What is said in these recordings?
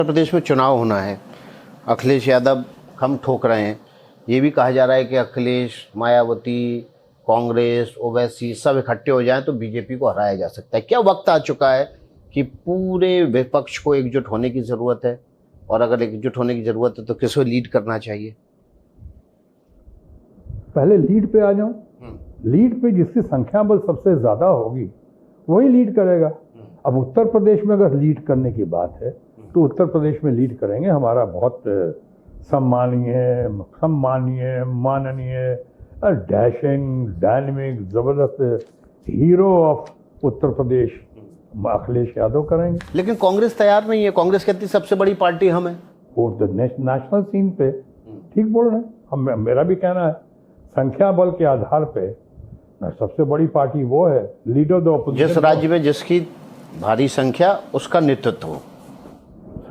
उत्तर प्रदेश में चुनाव होना है, अखिलेश यादव हम ठोक रहे हैं। ये भी कहा जा रहा है कि अखिलेश, मायावती, कांग्रेस, ओवैसी सब इकट्ठे हो जाएं तो बीजेपी को हराया जा सकता है। क्या वक्त आ चुका है कि पूरे विपक्ष को एकजुट होने की ज़रूरत है? और अगर एकजुट होने की ज़रूरत है तो किसको लीड करना चाहिए? पहले लीड पे आ जाऊं। लीड पे जिसकी संख्या बल सबसे ज़्यादा होगी वही लीड करेगा। अब उत्तर प्रदेश में अगर लीड करने की बात है तो उत्तर प्रदेश में लीड करेंगे हमारा बहुत सम्मानीय माननीय डैशिंग डायनेमिक ज़बरदस्त हीरो ऑफ उत्तर प्रदेश अखिलेश यादव करेंगे। लेकिन कांग्रेस तैयार नहीं है। कांग्रेस कहती सबसे बड़ी पार्टी हम है। वो नेशनल सीन पे ठीक बोल रहे हैं। हम मेरा भी कहना है संख्या बल के आधार पे सबसे बड़ी पार्टी वो है, लीडर ऑफ द ऑपोजिशन। जिस राज्य में जिसकी भारी संख्या उसका नेतृत्व हो।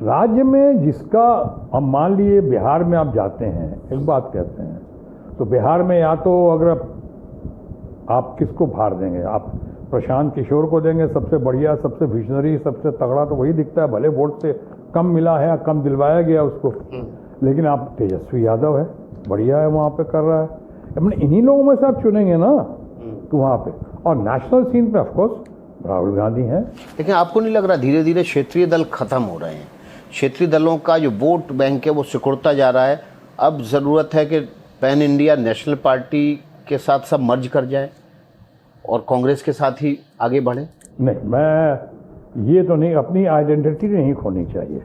राज्य में जिसका, अब मान लिए बिहार में आप जाते हैं, एक बात कहते हैं तो बिहार में या तो अगर आप किसको भार देंगे, आप प्रशांत किशोर को देंगे, सबसे बढ़िया, सबसे विजनरी, सबसे तगड़ा तो वही दिखता है, भले वोट से कम मिला है या कम दिलवाया गया उसको, लेकिन आप तेजस्वी यादव है, बढ़िया है, वहाँ पे कर रहा है। अपने इन्हीं लोगों में से आप चुनेंगे ना तो वहाँ पे। और नेशनल सीन पे ऑफकोर्स राहुल गांधी हैं। लेकिन आपको नहीं लग रहा धीरे धीरे क्षेत्रीय दल खत्म हो रहे हैं? क्षेत्रीय दलों का जो वोट बैंक है वो सिकुड़ता जा रहा है। अब ज़रूरत है कि पैन इंडिया नेशनल पार्टी के साथ सब मर्ज कर जाए और कांग्रेस के साथ ही आगे बढ़े। नहीं, मैं ये तो नहीं, अपनी आइडेंटिटी नहीं खोनी चाहिए।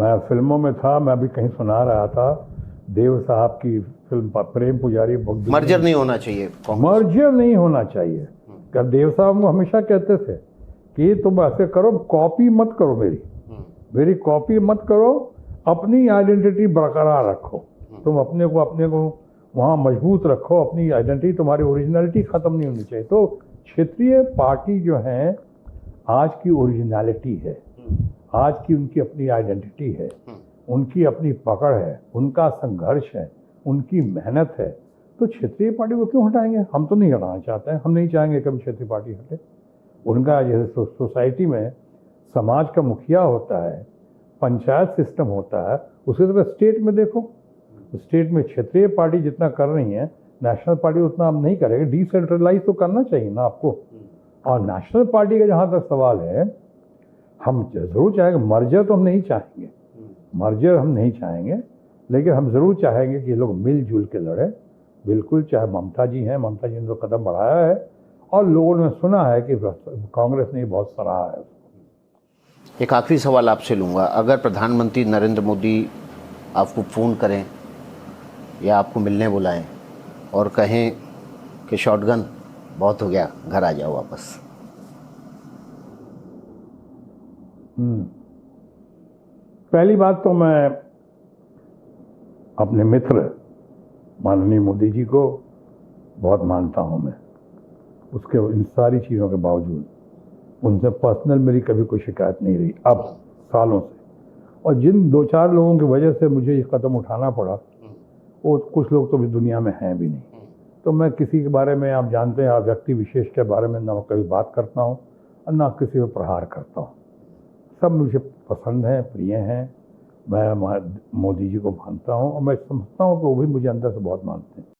मैं फिल्मों में था, मैं अभी कहीं सुना रहा था देव साहब की फिल्म प्रेम पुजारी, मर्जर नहीं होना चाहिए। मर्जर नहीं होना चाहिए। क्या देव साहब को हमेशा कहते थे कि तुम ऐसे करो, कॉपी मत करो, मेरी कॉपी मत करो, अपनी आइडेंटिटी बरकरार रखो। तुम अपने को वहाँ मजबूत रखो, अपनी आइडेंटिटी, तुम्हारी ओरिजिनलिटी खत्म नहीं होनी चाहिए। तो क्षेत्रीय पार्टी जो है आज की ओरिजिनलिटी है, आज की उनकी अपनी आइडेंटिटी है, उनकी अपनी पकड़ है, उनका संघर्ष है, उनकी मेहनत है। तो क्षेत्रीय पार्टी को क्यों हटाएंगे? हम तो नहीं हटाना चाहते हैं, हम नहीं चाहेंगे कभी क्षेत्रीय पार्टी हटे। उनका जैसे सोसाइटी में समाज का मुखिया होता है, पंचायत सिस्टम होता है, उसी तरह स्टेट में देखो, स्टेट में क्षेत्रीय पार्टी जितना कर रही है नेशनल पार्टी उतना अब नहीं करेगी। डिसेंट्रलाइज तो करना चाहिए ना आपको। और नेशनल पार्टी का जहाँ तक सवाल है, हम जरूर चाहेंगे मर्जर, तो हम नहीं चाहेंगे मर्जर, हम नहीं चाहेंगे, लेकिन हम जरूर चाहेंगे कि ये लोग मिलजुल के लड़े। बिल्कुल, चाहे ममता जी हैं, ममता जी ने तो कदम बढ़ाया है और लोगों ने सुना है कि कांग्रेस ने बहुत सराहा है। एक आखिरी सवाल आपसे लूँगा, अगर प्रधानमंत्री नरेंद्र मोदी आपको फ़ोन करें या आपको मिलने बुलाएं और कहें कि शॉटगन बहुत हो गया, घर आ जाओ वापस, पहली बात तो मैं अपने मित्र माननीय मोदी जी को बहुत मानता हूं। मैं उसके इन सारी चीज़ों के बावजूद उनसे पर्सनल मेरी कभी कोई शिकायत नहीं रही अब सालों से। और जिन दो चार लोगों की वजह से मुझे ये कदम उठाना पड़ा, वो कुछ लोग तो भी दुनिया में हैं भी नहीं। तो मैं किसी के बारे में, आप जानते हैं, आप व्यक्ति विशेष के बारे में ना कभी बात करता हूँ और ना किसी पर प्रहार करता हूँ। सब मुझे पसंद हैं, प्रिय हैं। मैं मोदी जी को मानता हूँ और मैं समझता हूँ कि वो भी मुझे अंदर से बहुत मानते हैं।